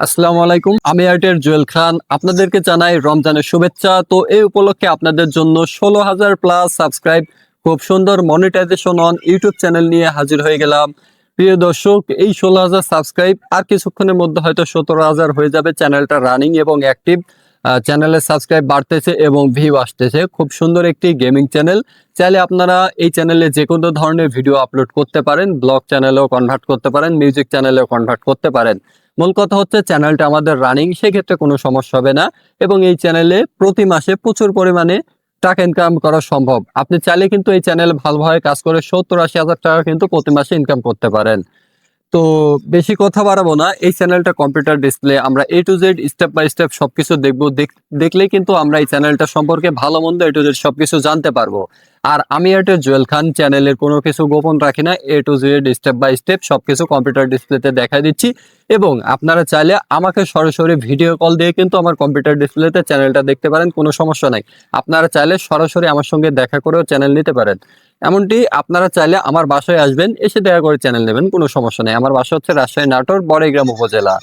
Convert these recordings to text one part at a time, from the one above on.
আসসালামু আলাইকুম, আমি আর্টের জুয়েল খান। আপনাদেরকে জানাই রমজানের শুভেচ্ছা। তো এই উপলক্ষে আপনাদের জন্য 16,000 প্লাস সাবস্ক্রাইব, খুব সুন্দর মনিটাইজেশন অন ইউটিউব চ্যানেল নিয়ে হাজির হয়ে গেলাম। প্রিয় দর্শক, এই 16,000 সাবস্ক্রাইব আর কিছুক্ষণের মধ্যে হয়তো 17,000 হয়ে যাবে। চ্যানেলটা রানিং এবং অ্যাক্টিভ। চ্যানেলের সাবস্ক্রাইব বাড়তেছে এবং ভিউ আসতেছে। খুব সুন্দর একটি গেমিং চ্যানেল। চাইলে আপনারা এই চ্যানেলে যে কোনো ধরনের ভিডিও আপলোড করতে পারেন, ব্লগ চ্যানেলেও কনভার্ট করতে পারেন, মিউজিক চ্যানেলেও কনভার্ট করতে পারেন। মূল কথা হচ্ছে চ্যানেলটা আমাদের রানিং, সেক্ষেত্রে কোনো সমস্যা হবে না। এবং এই চ্যানেলে প্রতি মাসে প্রচুর পরিমাণে টাকা ইনকাম করা সম্ভব। আপনি চাইলে কিন্তু এই চ্যানেলে ভালোভাবে কাজ করে 70-80 হাজার টাকা কিন্তু প্রতি মাসে ইনকাম করতে পারেন। তো বেশি কথা বাড়াবো না। এই চ্যানেলটা কম্পিউটার ডিসপ্লে, আমরা A to Z step by step সবকিছু দেখবো। দেখলেই কিন্তু আমরা এই চ্যানেলটা সম্পর্কে ভালো মন্দ A to Z সবকিছু জানতে পারবো। আর আমি একটা জুয়েল খান, চ্যানেলের কোনো কিছু গোপন রাখি না। A to Z step by step সবকিছু কম্পিউটার ডিসপ্লেতে দেখা দিচ্ছি। এবং আপনারা চাইলে আমাকে সরাসরি ভিডিও কল দিয়ে কিন্তু আমার কম্পিউটার ডিসপ্লেতে চ্যানেলটা দেখতে পারেন, কোনো সমস্যা নাই। আপনারা চাইলে সরাসরি আমার সঙ্গে দেখা করেও চ্যানেল নিতে পারেন। এমনটি আপনারা চাইলে আমার বাসায় আসবেন, এসে দেখা করে চ্যানেল নেবেন, কোনো সমস্যা নেই। আমার বাসা হচ্ছে রাজশাহী নাটোর বড়াইগ্রাম উপজেলা।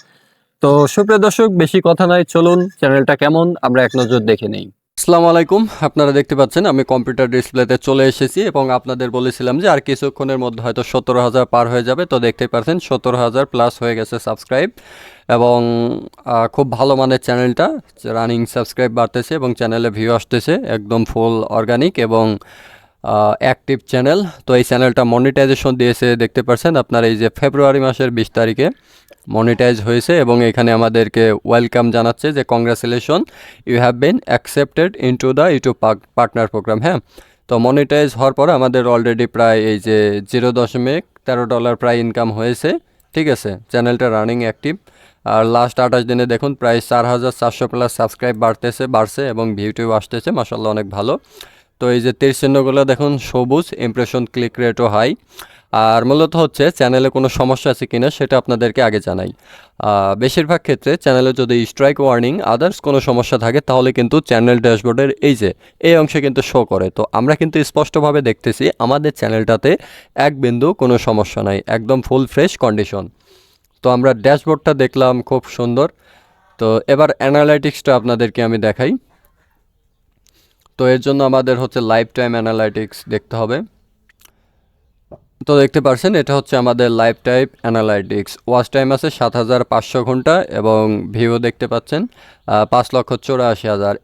তো সুপ্রিয় দর্শক, বেশি কথা নয়, চলুন চ্যানেলটা কেমন আমরা এক নজর দেখে নেই। আসসালামু আলাইকুম, আপনারা দেখতে পাচ্ছেন আমি কম্পিউটার ডিসপ্লেতে চলে এসেছি এবং আপনাদের বলেছিলাম যে আর কিছুক্ষণের মধ্যে হয়তো 17,000 পার হয়ে যাবে। তো দেখতেই পাচ্ছেন 17,000 প্লাস হয়ে গেছে সাবস্ক্রাইব। এবং খুব ভালো মানের চ্যানেলটা রানিং, সাবস্ক্রাইব বাড়তেছে এবং চ্যানেলে ভিউ আসতেছে, একদম ফুল অর্গানিক এবং অ্যাক্টিভ চ্যানেল। তো এই চ্যানেলটা মনিটাইজেশন দিয়েছে, দেখতে পাচ্ছেন আপনার এই যে ফেব্রুয়ারি মাসের 20 তারিখে মনিটাইজ হয়েছে এবং এখানে আমাদেরকে ওয়েলকাম জানাচ্ছে যে congratulation, you have been accepted into the YouTube partner program. হ্যাঁ, তো মনিটাইজ হওয়ার পরে আমাদের অলরেডি প্রায় এই যে $0.13 প্রায় ইনকাম হয়েছে। ঠিক আছে, চ্যানেলটা রানিং অ্যাক্টিভ। আর লাস্ট 28 দিনে দেখুন প্রায় 4,400 প্লাস সাবস্ক্রাইব বাড়ছে এবং ভিউটিউ আসতেছে, মাসাল্লাহ অনেক ভালো। তো এই যে তীর চিহ্নগুলো দেখুন সবুজ, ইমপ্রেশন ক্লিক রেটও হাই। আর মূলত হচ্ছে চ্যানেলে কোনো সমস্যা আছে কিনা সেটা আপনাদেরকে আগে জানাই। বেশিরভাগ ক্ষেত্রে চ্যানেলে যদি স্ট্রাইক ওয়ার্নিং আদার্স কোনো সমস্যা থাকে তাহলে কিন্তু চ্যানেল ড্যাশবোর্ডের এই অংশে কিন্তু শো করে। তো আমরা কিন্তু স্পষ্টভাবে দেখতেছি আমাদের চ্যানেলটাতে এক বিন্দু কোনো সমস্যা নাই, একদম ফুল ফ্রেশ কন্ডিশন। তো আমরা ড্যাশবোর্ডটা দেখলাম, খুব সুন্দর। তো এবার অ্যানালাইটিক্সটা আপনাদেরকে আমি দেখাই। তো এর জন্য আমাদের হচ্ছে লাইফ টাইম অ্যানালাইটিক্স দেখতে হবে। তো দেখতে পাচ্ছেন এটা হচ্ছে আমাদের life time analytics. Watch time আছে 7,500 ঘন্টা এবং ভিউ দেখতে পাচ্ছেন 5,84,000।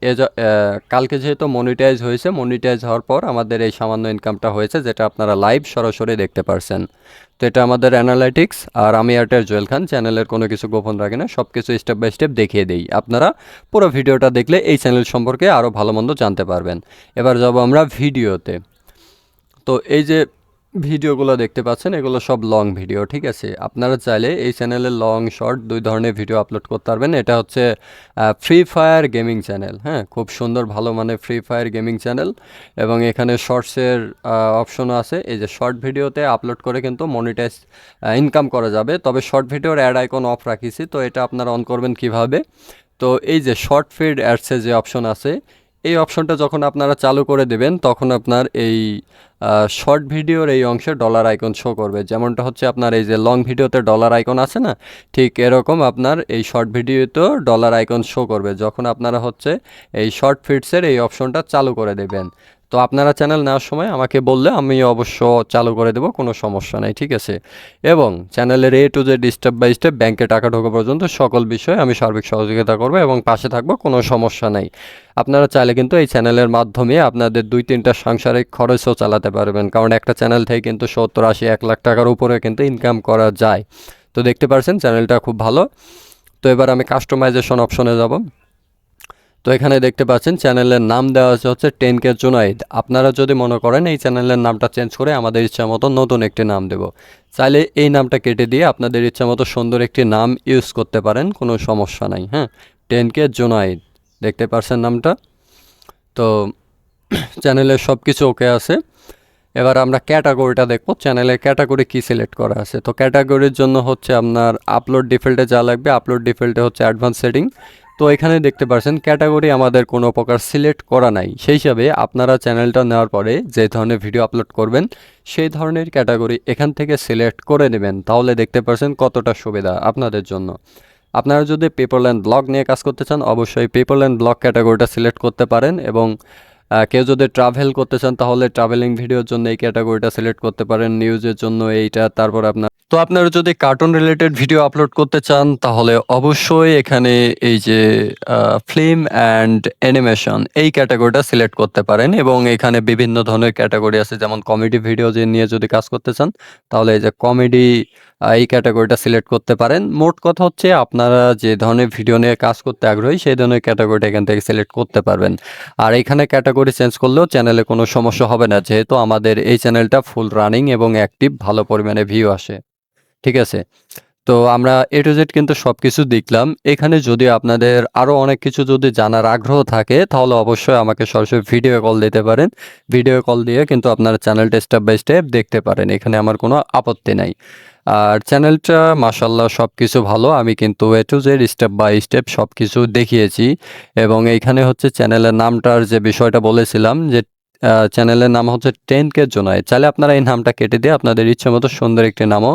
কালকে যেহেতু মনিটাইজ হয়েছে, মনিটাইজ হওয়ার পর আমাদের এই সামান্য ইনকামটা হয়েছে, যেটা আপনারা লাইভ সরাসরি দেখতে পারছেন। তো এটা আমাদের অ্যানালাইটিক্স। আর আমি এয়ারটেল জুয়েল খান, চ্যানেলের কোনো কিছু গোপন রাখি না, সব কিছু স্টেপ বাই স্টেপ দেখিয়ে দিই। আপনারা পুরো ভিডিওটা দেখলে এই চ্যানেল সম্পর্কে আরও ভালো মন্দ জানতে পারবেন। এবার যাব আমরা ভিডিওতে। তো এই যে ভিডিওগুলো দেখতে পাচ্ছেন এগুলো সব লং ভিডিও। ঠিক আছে, আপনারা চাইলে এই চ্যানেলে লং শর্ট দুই ধরনের ভিডিও আপলোড করতে পারবেন। এটা হচ্ছে ফ্রি ফায়ার গেমিং চ্যানেল। হ্যাঁ, খুব সুন্দর ভালো মানে ফ্রি ফায়ার গেমিং চ্যানেল। এবং এখানে শর্টসের অপশনও আছে। এই যে শর্ট ভিডিওতে আপলোড করে কিন্তু মনিটাইজ ইনকাম করা যাবে, তবে শর্ট ভিডিওর অ্যাড আইকন অফ রাখিছি। তো এটা আপনারা অন করবেন কিভাবে? তো এই যে শর্ট ফিড অ্যাডসে যে অপশন আছে, এই অপশনটা যখন আপনারা চালু করে দেবেন তখন আপনার এই শর্ট ভিডিওর এই অংশে ডলার আইকন শো করবে। যেমনটা হচ্ছে আপনার এই যে লং ভিডিওতে ডলার আইকন আছে না, ঠিক এরকম আপনার এই শর্ট ভিডিওতেও ডলার আইকন শো করবে যখন আপনারা হচ্ছে এই শর্ট ফিডসের এই অপশনটা চালু করে দেবেন। তো আপনারা চ্যানেল নেওয়ার সময় আমাকে বললে আমি অবশ্য চালু করে দেবো, কোনো সমস্যা নেই। ঠিক আছে, এবং চ্যানেলের A to Z step by step ব্যাংকে টাকা ঢোকা পর্যন্ত সকল বিষয়ে আমি সার্বিক সহযোগিতা করবো এবং পাশে থাকবো, কোনো সমস্যা নেই। আপনারা চাইলে কিন্তু এই চ্যানেলের মাধ্যমে আপনাদের 2-3টা সাংসারিক খরচও চালাতে পারবেন, কারণ একটা চ্যানেল থেকে কিন্তু 70-80-1 লাখ টাকার উপরে কিন্তু ইনকাম করা যায়। তো দেখতে পাচ্ছেন চ্যানেলটা খুব ভালো। তো এবার আমি কাস্টমাইজেশন অপশনে যাব। তো এখানে দেখতে পাচ্ছেন চ্যানেলের নাম দেওয়া হচ্ছে 10K জুনাইদ। আপনারা যদি মনে করেন এই চ্যানেলের নামটা চেঞ্জ করে আমাদের ইচ্ছা মতো নতুন একটি নাম দেব, চাইলে এই নামটা কেটে দিয়ে আপনাদের ইচ্ছা মতো সুন্দর একটি নাম ইউজ করতে পারেন, কোনো সমস্যা নাই। হ্যাঁ, 10K জুনাইদ দেখতে পাচ্ছেন নামটা। তো চ্যানেলের সব কিছু ওকে আছে। এবার আমরা ক্যাটাগরিটা দেখবো, চ্যানেলের ক্যাটাগরি কি সিলেক্ট করা আছে। তো ক্যাটাগরির জন্য হচ্ছে আপনার আপলোড ডিফল্টে যা লাগবে, আপলোড ডিফল্টে হচ্ছে অ্যাডভান্স সেটিং। তো এখানে দেখতে পাচ্ছেন ক্যাটাগরি আমাদের কোনো প্রকার সিলেক্ট করা নাই, সেই হিসাবে আপনারা চ্যানেলটা নেওয়ার পরে যে ধরনের ভিডিও আপলোড করবেন সেই ধরনের ক্যাটাগরি এখান থেকে সিলেক্ট করে নেবেন, তাহলে দেখতে পাচ্ছেন কতটা সুবিধা আপনাদের জন্য। আপনারা যদি পিপল অ্যান্ড ব্লগ নিয়ে কাজ করতে চান অবশ্যই পিপল অ্যান্ড ব্লগ ক্যাটাগরিটা সিলেক্ট করতে পারেন, এবং কেউ যদি ট্রাভেল করতে চান তাহলে ট্রাভেলিং ভিডিওর জন্য এই ক্যাটাগরিটা সিলেক্ট করতে পারেন, নিউজের জন্য এইটা। তারপর আপনারা যদি কার্টুন রিলেটেড ভিডিও আপলোড করতে চান তাহলে অবশ্যই এখানে এই যে ফিল্ম অ্যান্ড অ্যানিমেশন এই ক্যাটাগরিটা সিলেক্ট করতে পারেন, এবং এখানে বিভিন্ন ধরনের ক্যাটাগরি আছে, যেমন কমেডি ভিডিও যে নিয়ে যদি কাজ করতে চান তাহলে এই যে কমেডি এই ক্যাটাগরিটা সিলেক্ট করতে পারেন। মোট কথা হচ্ছে আপনারা যে ধরনের ভিডিও নিয়ে কাজ করতে আগ্রহী সেই ধরনের ক্যাটাগরিটা এখান থেকে সিলেক্ট করতে পারবেন। আর এখানে ক্যাটাগরি চেঞ্জ করলেও চ্যানেলে কোনো সমস্যা হবে না, যেহেতু আমাদের এই চ্যানেলটা ফুল রানিং এবং অ্যাক্টিভ, ভালো পরিমাণে ভিউ আসে। ঠিক আছে? তো আমরা A to Z কিন্তু সবকিছু দেখলাম। এখানে যদি আপনাদের আরো অনেক কিছু যদি জানার আগ্রহ থাকে তাহলে অবশ্যই আমাকে সরাসরি ভিডিও কল দিতে পারেন। ভিডিও কল দিয়ে কিন্তু আপনারা চ্যানেলটা স্টেপ বাই স্টেপ দেখতে পারেন। এখানে আমার কোনো আপত্তি নাই। আর চ্যানেলটা মাশাআল্লাহ সবকিছু ভালো। আমি কিন্তু A to Z step by step সবকিছু দেখিয়েছি, এবং এইখানে হচ্ছে চ্যানেলের নামটার যে বিষয়টা বলেছিলাম যে চ্যানেলের নাম হচ্ছে 10K জোনায়েদ। চাইলে আপনারা এই নামটা কেটে দিয়ে আপনাদের ইচ্ছেমতো সুন্দর একটি নামও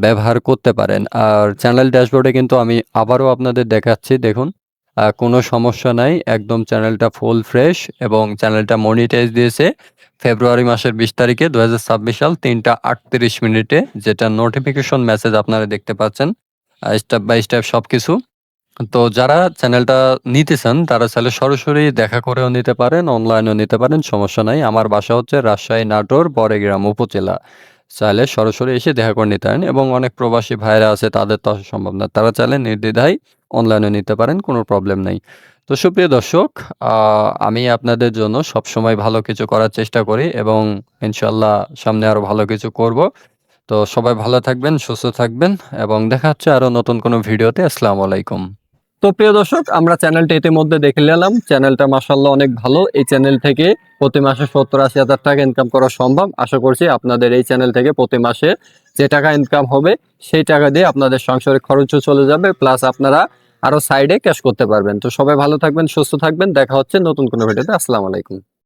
ব্যবহার করতে পারেন। আর চ্যানেল ড্যাশবোর্ডে কিন্তু আমি আবারও আপনাদের দেখাচ্ছি, দেখুন কোনো সমস্যা নাই, একদম চ্যানেলটা ফুল ফ্রেশ, এবং চ্যানেলটা মনিটাইজ দিয়েছে ফেব্রুয়ারি মাসের 20 তারিখে 2026 সাল 3টা 38 মিনিটে, যেটা নোটিফিকেশন মেসেজ আপনারা দেখতে পাচ্ছেন স্টেপ বাই স্টেপ সবকিছু। তো যারা চ্যানেলটা নিতে চান তারা চাইলে সরাসরি দেখা করেও নিতে পারেন, অনলাইনেও নিতে পারেন, সমস্যা নাই। আমার বাসা হচ্ছে রাজশাহী নাটোর বড়গ্রাম উপজেলা। চাইলে সরাসরি এসে দেখা করে নিতে পারেন, এবং অনেক প্রবাসী ভাইরা আছে তাদের তো আসা সম্ভব না, তারা চাইলে নির্দ্বিধায় অনলাইনে নিতে পারেন, কোনো প্রবলেম নাই। তো সুপ্রিয় দর্শক, আমি আপনাদের জন্য সবসময় ভালো কিছু করার চেষ্টা করি, এবং ইনশাল্লাহ সামনে আরো ভালো কিছু করব। তো সবাই ভালো থাকবেন, সুস্থ থাকবেন, এবং দেখা হচ্ছে আরো নতুন কোনো ভিডিওতে। আসসালামু আলাইকুম। তো প্রিয় দর্শক, আমরা চ্যানেলটা ইতিমধ্যে দেখে নিলাম। চ্যানেলটা মাশাআল্লাহ অনেক ভালো। এই চ্যানেল থেকে প্রতি মাসে 70-80 হাজার টাকা ইনকাম করা সম্ভব। আশা করছি আপনাদের এই চ্যানেল থেকে প্রতি মাসে যে টাকা ইনকাম হবে সেই টাকা দিয়ে আপনাদের সংসারের খরচও চলে যাবে, প্লাস আপনারা আরো সাইডে ক্যাশ করতে পারবেন। তো সবাই ভালো থাকবেন, সুস্থ থাকবেন, দেখা হচ্ছে নতুন কোনো ভিডিওতে। আসসালামু আলাইকুম।